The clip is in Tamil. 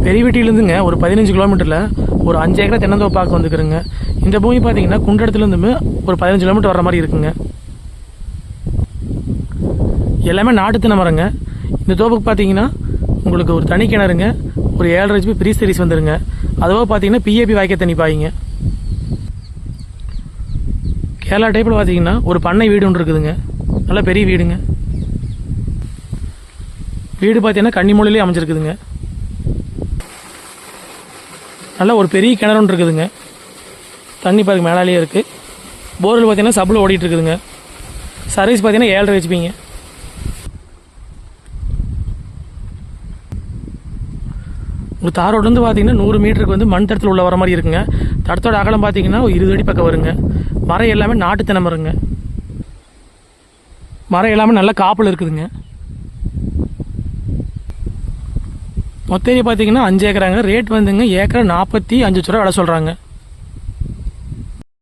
பெரியவெட்டியிலேருந்துங்க ஒரு 15 கிலோமீட்டரில் ஒரு 5 ஏக்கரை தென்னந்தோப்பு பார்க்க வந்துக்கிறேங்க. இந்த பூமி பார்த்தீங்கன்னா குண்டடத்துலேருந்துமே ஒரு 15 கிலோமீட்டர் வர மாதிரி இருக்குங்க. எல்லாமே நாட்டு தென்னை மரங்க. இந்த தோப்புக்கு பார்த்தீங்கன்னா உங்களுக்கு ஒரு தனி கிணறுங்க, ஒரு 7.5 HP ப்ரீ சீரிஸ் வந்துருங்க. அதுவாக பார்த்தீங்கன்னா பிஏபி வாய்க்க தண்ணி பாய்ங்க. கேரளா டைப்பில் பார்த்தீங்கன்னா ஒரு பண்ணை வீடு ஒன்று இருக்குதுங்க. நல்ல பெரிய வீடுங்க. வீடு பார்த்தீங்கன்னா கன்னிமூலையிலே அமைஞ்சிருக்குதுங்க. நல்லா ஒரு பெரிய கிணறு ஒன்று இருக்குதுங்க. தண்ணி பாருங்க மேலாலேயே இருக்குது. போர்வெல் பார்த்தீங்கன்னா சப்பில் ஓடிட்டு இருக்குதுங்க. சர்வீஸ் பார்த்தீங்கன்னா 7.5 HPங்க. ஒரு தார் ரோட்லேருந்து பார்த்தீங்கன்னா 100 மீட்டருக்கு வந்து மண் தடத்தில் உள்ள வர மாதிரி இருக்குங்க. தடத்தோட அகலம் பார்த்தீங்கன்னா ஒரு 20 அடி பக்கம் வருங்க. மரம் எல்லாமே நாட்டு தென்னை மரங்க. மரம் எல்லாமே நல்ல காப்பில் இருக்குதுங்க. மொத்த ஏரியா பார்த்தீங்கன்னா 5 ஏக்கராங்க. ரேட் வந்துங்க ஏக்கரா 45 லட்ச ரூபா விலை சொல்கிறாங்க.